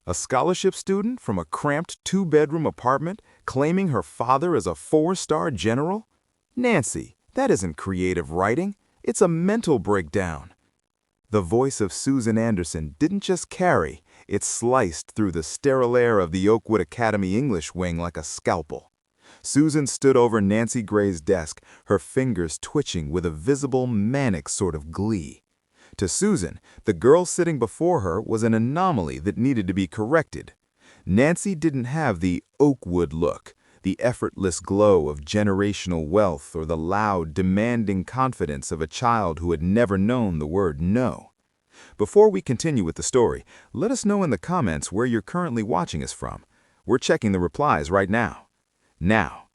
A scholarship student from a cramped two-bedroom apartment claiming her father is a four-star general? Nancy, that isn't creative writing. It's a mental breakdown. The voice of Susan Anderson didn't just carry, it sliced through the sterile air of the Oakwood Academy English wing like a scalpel. Susan stood over Nancy Gray's desk, her fingers twitching with a visible, manic sort of glee. To Susan, the girl sitting before her was an anomaly that needed to be corrected. Nancy didn't have the Oakwood look, the effortless glow of generational wealth or the loud, demanding confidence of a child who had never known the word no. Before we continue with the story, let us know in the comments where you're currently watching us from. We're checking the replies right now. Now,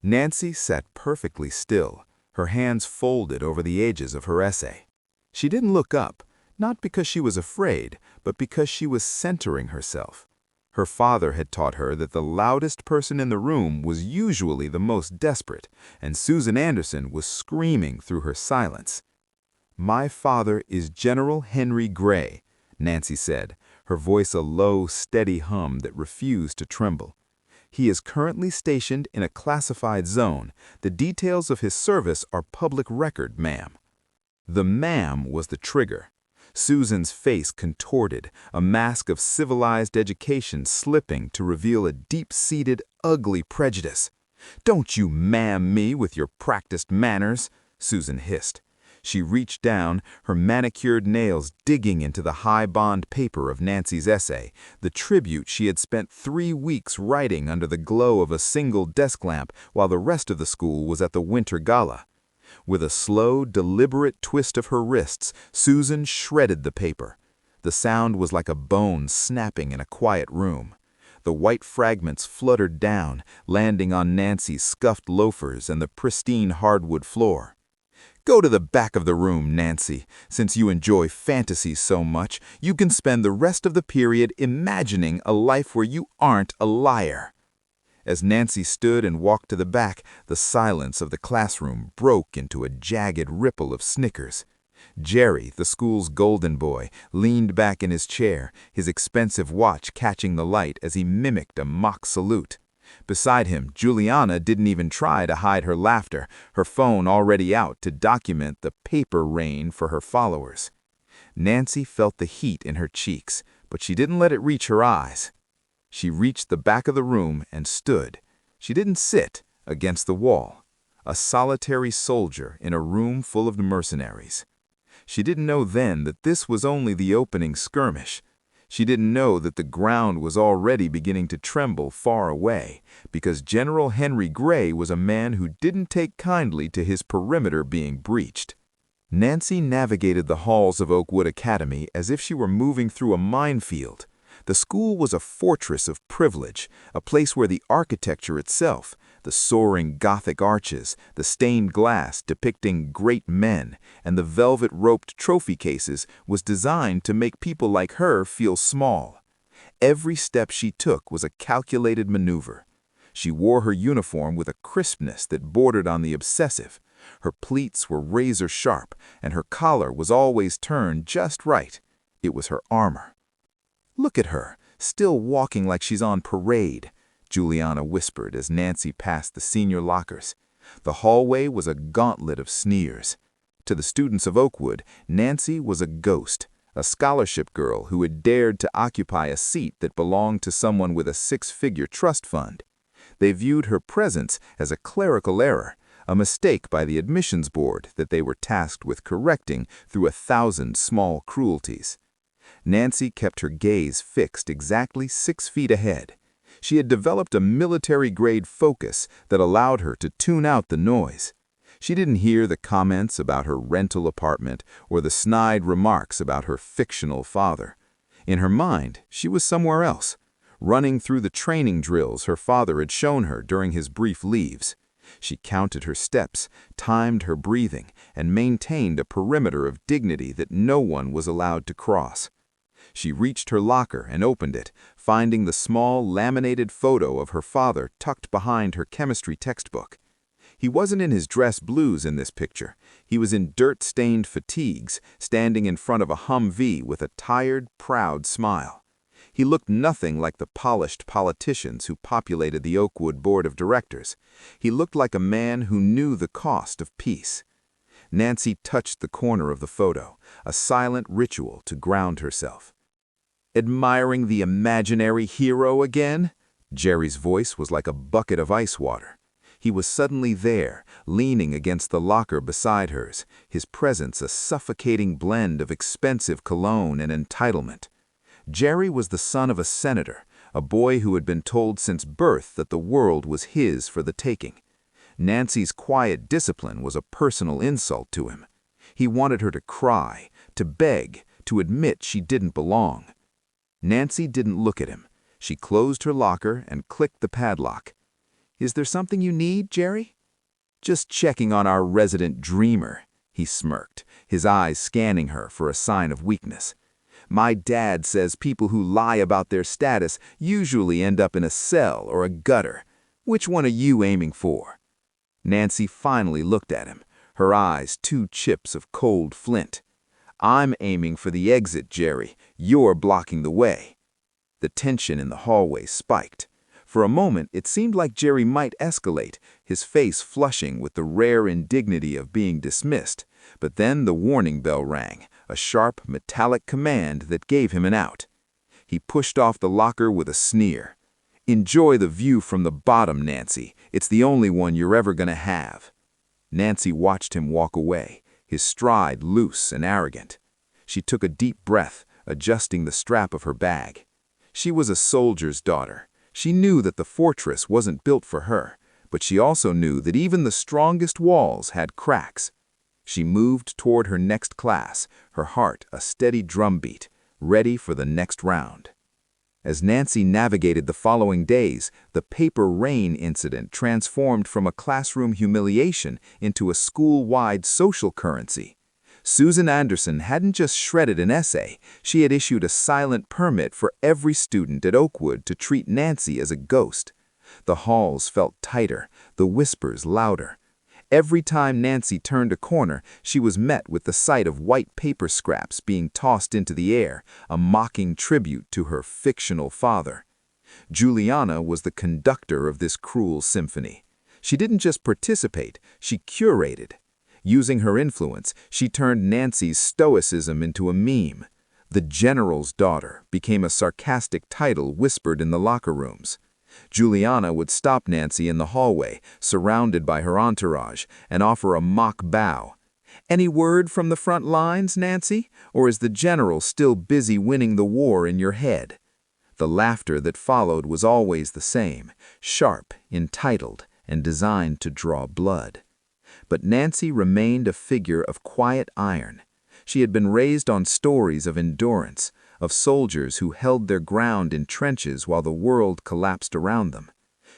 Nancy sat perfectly still, her hands folded over the edges of her essay. She didn't look up, not because she was afraid, but because she was centering herself. Her father had taught her that the loudest person in the room was usually the most desperate, and Susan Anderson was screaming through her silence. "My father is General Henry Gray," Nancy said, her voice a low, steady hum that refused to tremble. "He is currently stationed in a classified zone. The details of his service are public record, ma'am." The ma'am was the trigger. Susan's face contorted, a mask of civilized education slipping to reveal a deep-seated, ugly prejudice. "Don't you ma'am me with your practiced manners," Susan hissed. She reached down, her manicured nails digging into the high-bond paper of Nancy's essay, the tribute she had spent 3 weeks writing under the glow of a single desk lamp while the rest of the school was at the winter gala. With a slow, deliberate twist of her wrists, Susan shredded the paper. The sound was like a bone snapping in a quiet room. The white fragments fluttered down, landing on Nancy's scuffed loafers and the pristine hardwood floor. "Go to the back of the room, Nancy. Since you enjoy fantasy so much, you can spend the rest of the period imagining a life where you aren't a liar." As Nancy stood and walked to the back, the silence of the classroom broke into a jagged ripple of snickers. Jerry, the school's golden boy, leaned back in his chair, his expensive watch catching the light as he mimicked a mock salute. Beside him, Juliana didn't even try to hide her laughter, her phone already out to document the paper rain for her followers. Nancy felt the heat in her cheeks, but she didn't let it reach her eyes. She reached the back of the room and stood. She didn't sit against the wall, a solitary soldier in a room full of mercenaries. She didn't know then that this was only the opening skirmish. She didn't know that the ground was already beginning to tremble far away, because General Henry Gray was a man who didn't take kindly to his perimeter being breached. Nancy navigated the halls of Oakwood Academy as if she were moving through a minefield. The school was a fortress of privilege, a place where the architecture itself, the soaring Gothic arches, the stained glass depicting great men, and the velvet-roped trophy cases was designed to make people like her feel small. Every step she took was a calculated maneuver. She wore her uniform with a crispness that bordered on the obsessive. Her pleats were razor-sharp, and her collar was always turned just right. It was her armor. "Look at her, still walking like she's on parade," Juliana whispered as Nancy passed the senior lockers. The hallway was a gauntlet of sneers. To the students of Oakwood, Nancy was a ghost, a scholarship girl who had dared to occupy a seat that belonged to someone with a 6-figure trust fund. They viewed her presence as a clerical error, a mistake by the admissions board that they were tasked with correcting through 1,000 small cruelties. Nancy kept her gaze fixed exactly 6 feet ahead. She had developed a military-grade focus that allowed her to tune out the noise. She didn't hear the comments about her rental apartment or the snide remarks about her fictional father. In her mind, she was somewhere else, running through the training drills her father had shown her during his brief leaves. She counted her steps, timed her breathing, and maintained a perimeter of dignity that no one was allowed to cross. She reached her locker and opened it, finding the small laminated photo of her father tucked behind her chemistry textbook. He wasn't in his dress blues in this picture. He was in dirt-stained fatigues, standing in front of a Humvee with a tired, proud smile. He looked nothing like the polished politicians who populated the Oakwood Board of Directors. He looked like a man who knew the cost of peace. Nancy touched the corner of the photo, a silent ritual to ground herself. "Admiring the imaginary hero again?" Jerry's voice was like a bucket of ice water. He was suddenly there, leaning against the locker beside hers, his presence a suffocating blend of expensive cologne and entitlement. Jerry was the son of a senator, a boy who had been told since birth that the world was his for the taking. Nancy's quiet discipline was a personal insult to him. He wanted her to cry, to beg, to admit she didn't belong. Nancy didn't look at him. She closed her locker and clicked the padlock. "Is there something you need, Jerry?" "Just checking on our resident dreamer," he smirked, his eyes scanning her for a sign of weakness. "My dad says people who lie about their status usually end up in a cell or a gutter. Which one are you aiming for?" Nancy finally looked at him, her eyes two chips of cold flint. "I'm aiming for the exit, Jerry. You're blocking the way." The tension in the hallway spiked. For a moment, it seemed like Jerry might escalate, his face flushing with the rare indignity of being dismissed. But then the warning bell rang, a sharp, metallic command that gave him an out. He pushed off the locker with a sneer. "Enjoy the view from the bottom, Nancy. It's the only one you're ever gonna have." Nancy watched him walk away, his stride loose and arrogant. She took a deep breath, adjusting the strap of her bag. She was a soldier's daughter. She knew that the fortress wasn't built for her, but she also knew that even the strongest walls had cracks. She moved toward her next class, her heart a steady drumbeat, ready for the next round. As Nancy navigated the following days, the paper rain incident transformed from a classroom humiliation into a school-wide social currency. Susan Anderson hadn't just shredded an essay, she had issued a silent permit for every student at Oakwood to treat Nancy as a ghost. The halls felt tighter, the whispers louder. Every time Nancy turned a corner, she was met with the sight of white paper scraps being tossed into the air, a mocking tribute to her fictional father. Juliana was the conductor of this cruel symphony. She didn't just participate, she curated. Using her influence, she turned Nancy's stoicism into a meme. The General's Daughter became a sarcastic title whispered in the locker rooms. Juliana would stop Nancy in the hallway, surrounded by her entourage, and offer a mock bow. "Any word from the front lines, Nancy? Or is the General still busy winning the war in your head?" The laughter that followed was always the same, sharp, entitled, and designed to draw blood. But Nancy remained a figure of quiet iron. She had been raised on stories of endurance, of soldiers who held their ground in trenches while the world collapsed around them.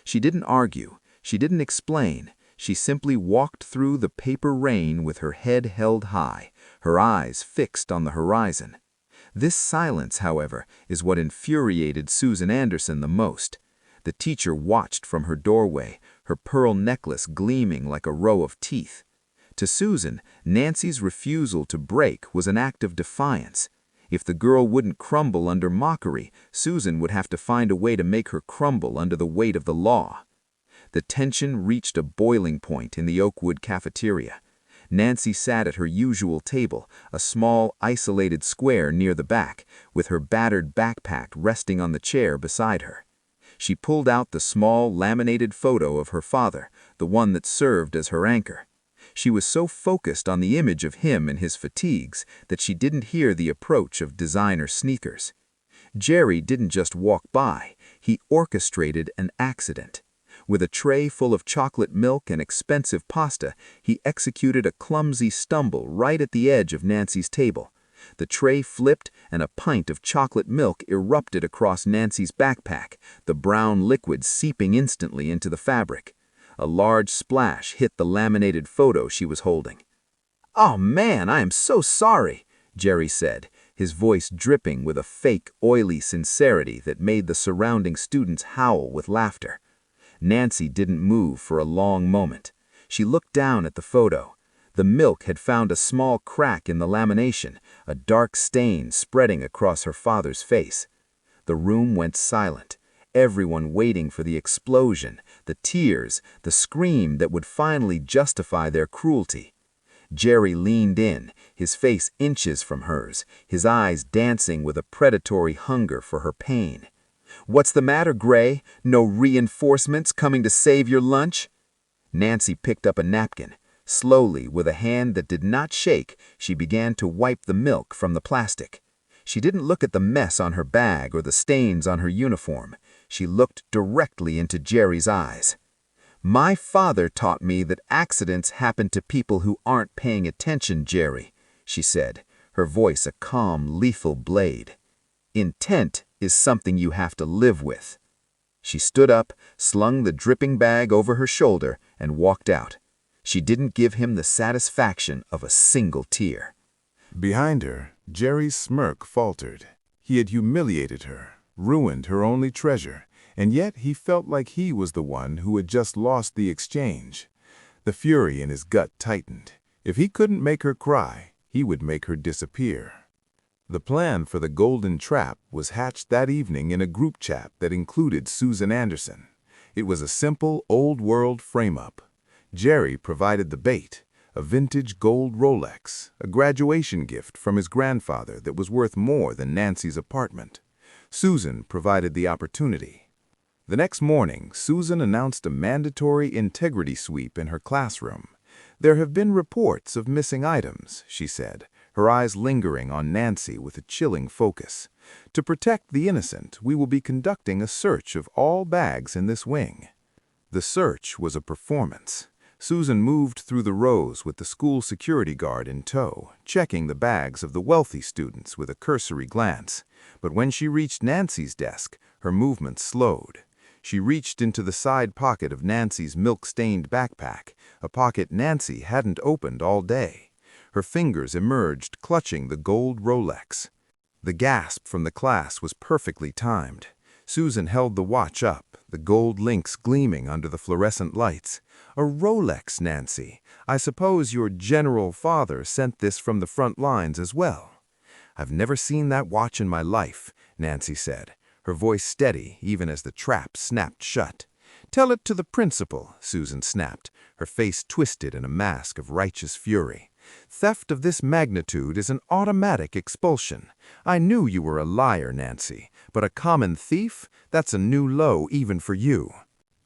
She didn't argue, she didn't explain, she simply walked through the paper rain with her head held high, her eyes fixed on the horizon. This silence, however, is what infuriated Susan Anderson the most. The teacher watched from her doorway, her pearl necklace gleaming like a row of teeth. To Susan, Nancy's refusal to break was an act of defiance. If the girl wouldn't crumble under mockery, Susan would have to find a way to make her crumble under the weight of the law. The tension reached a boiling point in the Oakwood cafeteria. Nancy sat at her usual table, a small, isolated square near the back, with her battered backpack resting on the chair beside her. She pulled out the small, laminated photo of her father, the one that served as her anchor. She was so focused on the image of him and his fatigues that she didn't hear the approach of designer sneakers. Jerry didn't just walk by, he orchestrated an accident. With a tray full of chocolate milk and expensive pasta, he executed a clumsy stumble right at the edge of Nancy's table. The tray flipped and a pint of chocolate milk erupted across Nancy's backpack, the brown liquid seeping instantly into the fabric. A large splash hit the laminated photo she was holding. "Oh man, I am so sorry," Jerry said, his voice dripping with a fake, oily sincerity that made the surrounding students howl with laughter. Nancy didn't move for a long moment. She looked down at the photo. The milk had found a small crack in the lamination, a dark stain spreading across her father's face. The room went silent, everyone waiting for the explosion, the tears, the scream that would finally justify their cruelty. Jerry leaned in, his face inches from hers, his eyes dancing with a predatory hunger for her pain. "What's the matter, Gray? No reinforcements coming to save your lunch?" Nancy picked up a napkin. Slowly, with a hand that did not shake, she began to wipe the milk from the plastic. She didn't look at the mess on her bag or the stains on her uniform. She looked directly into Jerry's eyes. "My father taught me that accidents happen to people who aren't paying attention, Jerry," she said, her voice a calm, lethal blade. "Intent is something you have to live with." She stood up, slung the dripping bag over her shoulder, and walked out. She didn't give him the satisfaction of a single tear. Behind her, Jerry's smirk faltered. He had humiliated her, ruined her only treasure, and yet he felt like he was the one who had just lost the exchange. The fury in his gut tightened. If he couldn't make her cry, he would make her disappear. The plan for the golden trap was hatched that evening in a group chat that included Susan Anderson. It was a simple, old-world frame-up. Jerry provided the bait, a vintage gold Rolex, a graduation gift from his grandfather that was worth more than Nancy's apartment. Susan provided the opportunity. The next morning, Susan announced a mandatory integrity sweep in her classroom. "There have been reports of missing items," she said, her eyes lingering on Nancy with a chilling focus. "To protect the innocent, we will be conducting a search of all bags in this wing." The search was a performance. Susan moved through the rows with the school security guard in tow, checking the bags of the wealthy students with a cursory glance. But when she reached Nancy's desk, her movement slowed. She reached into the side pocket of Nancy's milk-stained backpack, a pocket Nancy hadn't opened all day. Her fingers emerged, clutching the gold Rolex. The gasp from the class was perfectly timed. Susan held the watch up, the gold links gleaming under the fluorescent lights. "A Rolex, Nancy. I suppose your general father sent this from the front lines as well." "I've never seen that watch in my life," Nancy said, her voice steady even as the trap snapped shut. "Tell it to the principal," Susan snapped, her face twisted in a mask of righteous fury. "Theft of this magnitude is an automatic expulsion. I knew you were a liar, Nancy, but a common thief? That's a new low even for you."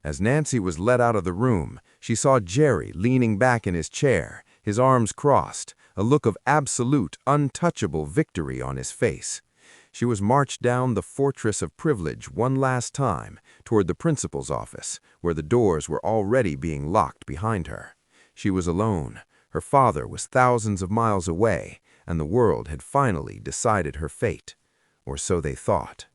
As Nancy was led out of the room, she saw Jerry leaning back in his chair, his arms crossed, a look of absolute, untouchable victory on his face. She was marched down the fortress of privilege one last time toward the principal's office, where the doors were already being locked behind her. She was alone. Her father was thousands of miles away, and the world had finally decided her fate. Or so they thought.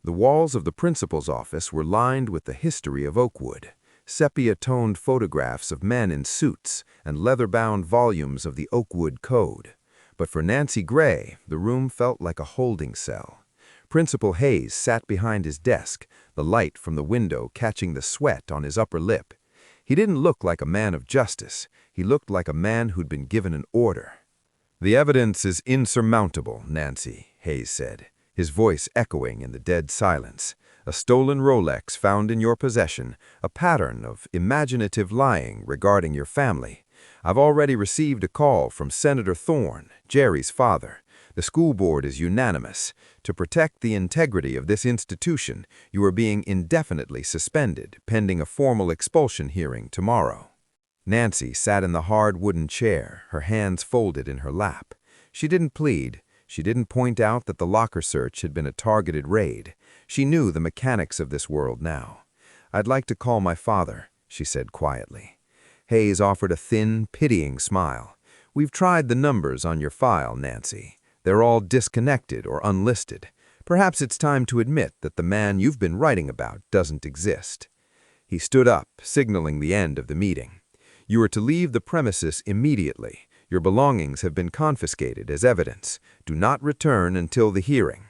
The walls of the principal's office were lined with the history of Oakwood, sepia-toned photographs of men in suits and leather-bound volumes of the Oakwood Code. But for Nancy Gray, the room felt like a holding cell. Principal Hayes sat behind his desk, the light from the window catching the sweat on his upper lip. He didn't look like a man of justice. He looked like a man who'd been given an order. "The evidence is insurmountable, Nancy," Hayes said, his voice echoing in the dead silence. "A stolen Rolex found in your possession, a pattern of imaginative lying regarding your family. I've already received a call from Senator Thorne, Jerry's father. The school board is unanimous. To protect the integrity of this institution, you are being indefinitely suspended, pending a formal expulsion hearing tomorrow." Nancy sat in the hard wooden chair, her hands folded in her lap. She didn't plead. She didn't point out that the locker search had been a targeted raid. She knew the mechanics of this world now. "I'd like to call my father," she said quietly. Hayes offered a thin, pitying smile. "We've tried the numbers on your file, Nancy. They're all disconnected or unlisted. Perhaps it's time to admit that the man you've been writing about doesn't exist." He stood up, signaling the end of the meeting. "You are to leave the premises immediately. Your belongings have been confiscated as evidence. Do not return until the hearing."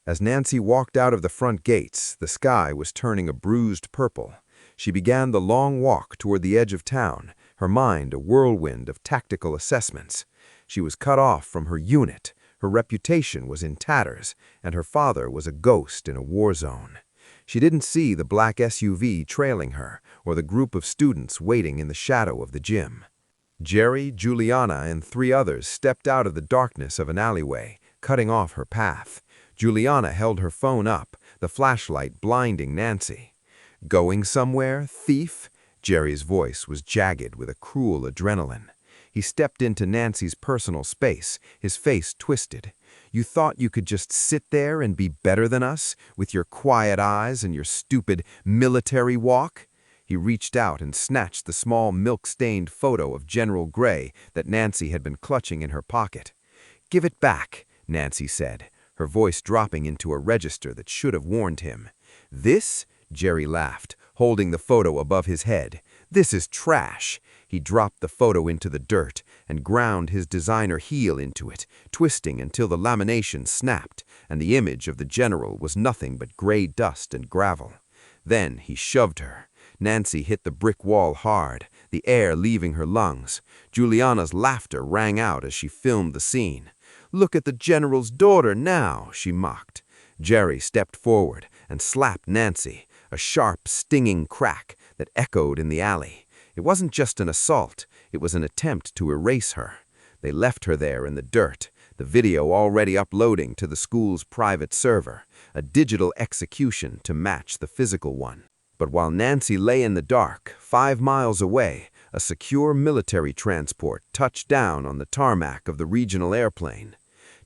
As Nancy walked out of the front gates, the sky was turning a bruised purple. She began the long walk toward the edge of town, her mind a whirlwind of tactical assessments. She was cut off from her unit, Her reputation was in tatters, and her father was a ghost in a war zone. She didn't see the black SUV trailing her or the group of students waiting in the shadow of the gym. Jerry, Juliana, and 3 others stepped out of the darkness of an alleyway, cutting off her path. Juliana held her phone up, the flashlight blinding Nancy. "Going somewhere, thief?" Jerry's voice was jagged with a cruel adrenaline. He stepped into Nancy's personal space, his face twisted. "You thought you could just sit there and be better than us, with your quiet eyes and your stupid military walk?" He reached out and snatched the small milk-stained photo of General Gray that Nancy had been clutching in her pocket. "Give it back," Nancy said, her voice dropping into a register that should have warned him. "This?" Jerry laughed, holding the photo above his head. "This is trash." He dropped the photo into the dirt and ground his designer heel into it, twisting until the lamination snapped, and the image of the general was nothing but gray dust and gravel. Then he shoved her. Nancy hit the brick wall hard, the air leaving her lungs. Juliana's laughter rang out as she filmed the scene. "Look at the general's daughter now," she mocked. Jerry stepped forward and slapped Nancy, a sharp, stinging crack that echoed in the alley. It wasn't just an assault, it was an attempt to erase her. They left her there in the dirt, the video already uploading to the school's private server, a digital execution to match the physical one. But while Nancy lay in the dark, 5 miles away, a secure military transport touched down on the tarmac of the regional airplane.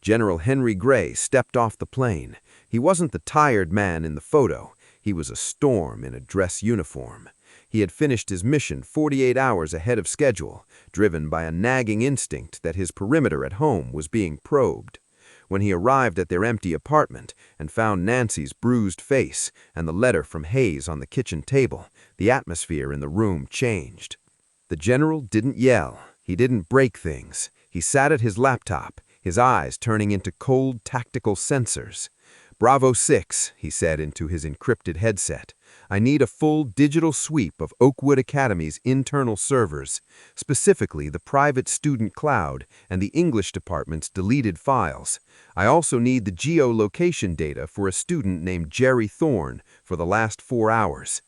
General Henry Gray stepped off the plane. He wasn't the tired man in the photo. He was a storm in a dress uniform. He had finished his mission 48 hours ahead of schedule, driven by a nagging instinct that his perimeter at home was being probed. When he arrived at their empty apartment and found Nancy's bruised face and the letter from Hayes on the kitchen table, the atmosphere in the room changed. The general didn't yell. He didn't break things. He sat at his laptop, his eyes turning into cold tactical sensors. "Bravo 6, he said into his encrypted headset. "I need a full digital sweep of Oakwood Academy's internal servers, specifically the private student cloud and the English department's deleted files. I also need the geolocation data for a student named Jerry Thorne for the last 4 hours."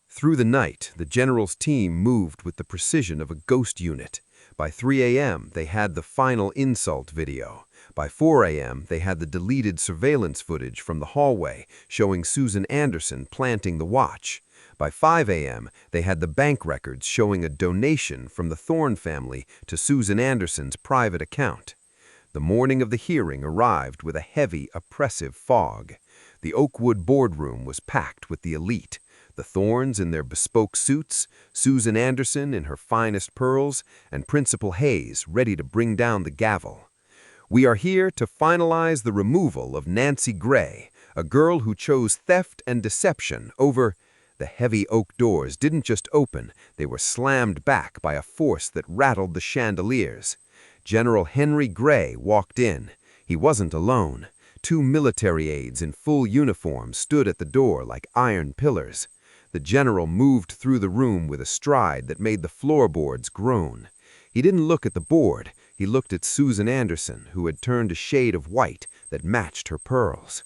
Through the night, the general's team moved with the precision of a ghost unit. By 3 a.m., they had the final insult video. By 4 a.m., they had the deleted surveillance footage from the hallway showing Susan Anderson planting the watch. By 5 a.m., they had the bank records showing a donation from the Thorne family to Susan Anderson's private account. The morning of the hearing arrived with a heavy, oppressive fog. The Oakwood boardroom was packed with the elite. The Thornes in their bespoke suits, Susan Anderson in her finest pearls, and Principal Hayes ready to bring down the gavel. "We are here to finalize the removal of Nancy Gray, a girl who chose theft and deception over—" The heavy oak doors didn't just open, they were slammed back by a force that rattled the chandeliers. General Henry Gray walked in. He wasn't alone. 2 military aides in full uniform stood at the door like iron pillars. The general moved through the room with a stride that made the floorboards groan. He didn't look at the board. He looked at Susan Anderson, who had turned a shade of white that matched her pearls.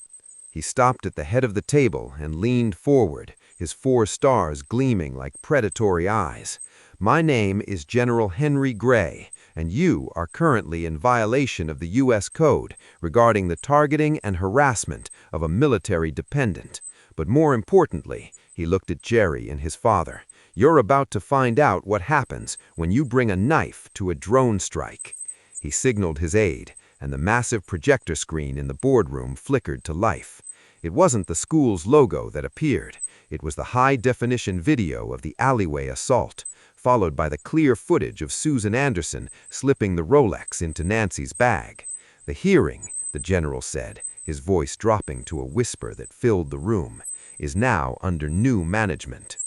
He stopped at the head of the table and leaned forward, his 4 stars gleaming like predatory eyes. "My name is General Henry Gray, and you are currently in violation of the U.S. Code regarding the targeting and harassment of a military dependent. But more importantly," he looked at Jerry and his father, "you're about to find out what happens when you bring a knife to a drone strike." He signaled his aide, and the massive projector screen in the boardroom flickered to life. It wasn't the school's logo that appeared. It was the high-definition video of the alleyway assault, followed by the clear footage of Susan Anderson slipping the Rolex into Nancy's bag. "The hearing," the general said, his voice dropping to a whisper that filled the room, "is now under new management."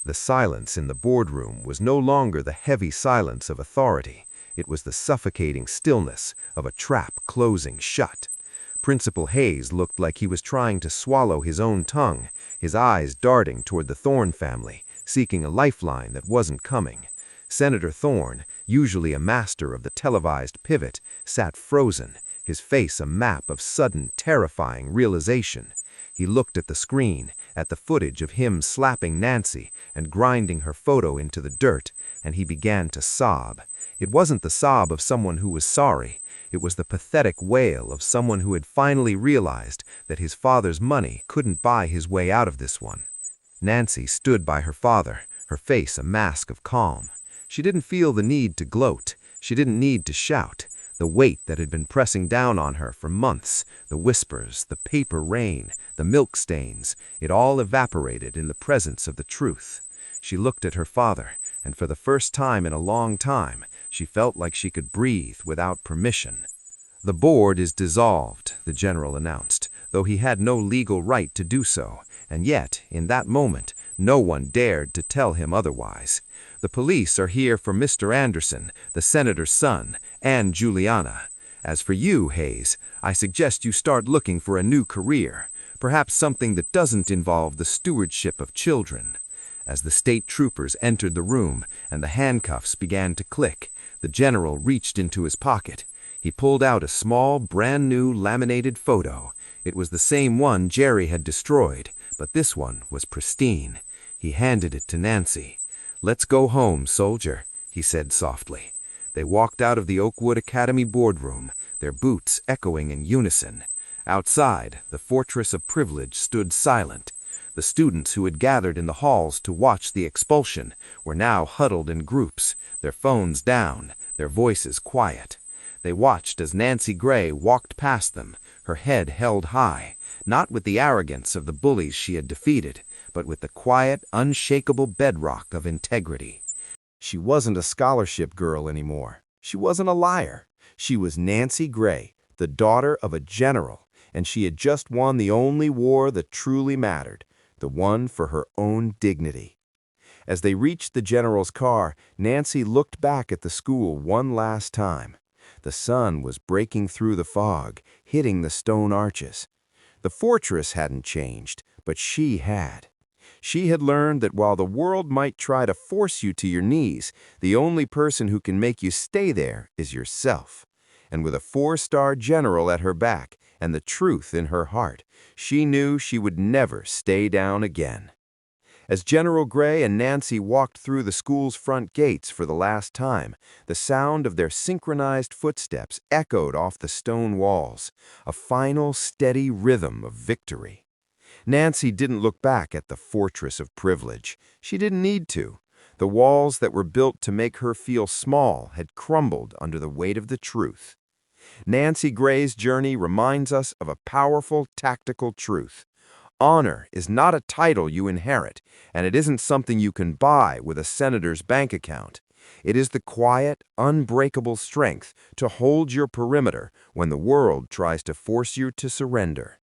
The silence in the boardroom was no longer the heavy silence of authority. It was the suffocating stillness of a trap closing shut. Principal Hayes looked like he was trying to swallow his own tongue, his eyes darting toward the Thorne family, seeking a lifeline that wasn't coming. Senator Thorne, usually a master of the televised pivot, sat frozen, his face a map of sudden, terrifying realization. He looked at the screen, at the footage of him slapping Nancy and grinding her photo into the dirt, and he began to sob. It wasn't the sob of someone who was sorry. It was the pathetic wail of someone who had finally realized that his father's money couldn't buy his way out of this one. Nancy stood by her father, her face a mask of calm. She didn't feel the need to gloat. She didn't need to shout. The weight that had been pressing down on her for months, the whispers, the paper rain, the milk stains, it all evaporated in the presence of the truth. She looked at her father, and for the first time in a long time, she felt like she could breathe without permission. "The board is dissolved," the general announced, though he had no legal right to do so, and yet, in that moment, no one dared to tell him otherwise. "The police are here for Mr. Anderson, the senator's son, and Juliana. As for you, Hayes, I suggest you start looking for a new career, perhaps something that doesn't involve the stewardship of children." As the state troopers entered the room and the handcuffs began to click, the general reached into his pocket. He pulled out a small, brand-new laminated photo. It was the same one Jerry had destroyed, but this one was pristine. He handed it to Nancy. "Let's go home, soldier," he said softly. They walked out of the Oakwood Academy boardroom, their boots echoing in unison. Outside, the fortress of privilege stood silent. The students who had gathered in the halls to watch the expulsion were now huddled in groups, their phones down, their voices quiet. They watched as Nancy Gray walked past them, her head held high, not with the arrogance of the bullies she had defeated, but with the quiet, unshakable bedrock of integrity. She wasn't a scholarship girl anymore. She wasn't a liar. She was Nancy Gray, the daughter of a general, and she had just won the only war that truly mattered, the one for her own dignity. As they reached the general's car, Nancy looked back at the school one last time. The sun was breaking through the fog, hitting the stone arches. The fortress hadn't changed, but she had. She had learned that while the world might try to force you to your knees, the only person who can make you stay there is yourself. And with a 4-star general at her back and the truth in her heart, she knew she would never stay down again. As General Gray and Nancy walked through the school's front gates for the last time, the sound of their synchronized footsteps echoed off the stone walls, a final, steady rhythm of victory. Nancy didn't look back at the fortress of privilege. She didn't need to. The walls that were built to make her feel small had crumbled under the weight of the truth. Nancy Gray's journey reminds us of a powerful, tactical truth. Honor is not a title you inherit, and it isn't something you can buy with a senator's bank account. It is the quiet, unbreakable strength to hold your perimeter when the world tries to force you to surrender.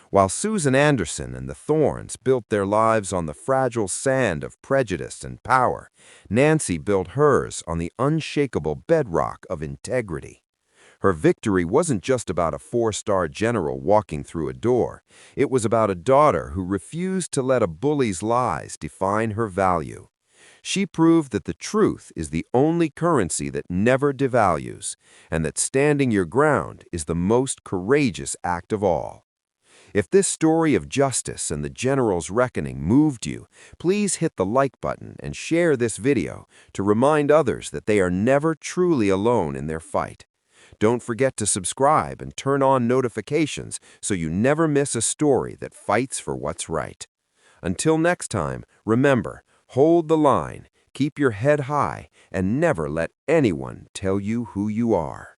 While Susan Anderson and the Thorns built their lives on the fragile sand of prejudice and power, Nancy built hers on the unshakable bedrock of integrity. Her victory wasn't just about a 4-star general walking through a door. It was about a daughter who refused to let a bully's lies define her value. She proved that the truth is the only currency that never devalues, and that standing your ground is the most courageous act of all. If this story of justice and the general's reckoning moved you, please hit the like button and share this video to remind others that they are never truly alone in their fight. Don't forget to subscribe and turn on notifications so you never miss a story that fights for what's right. Until next time, remember, hold the line, keep your head high, and never let anyone tell you who you are.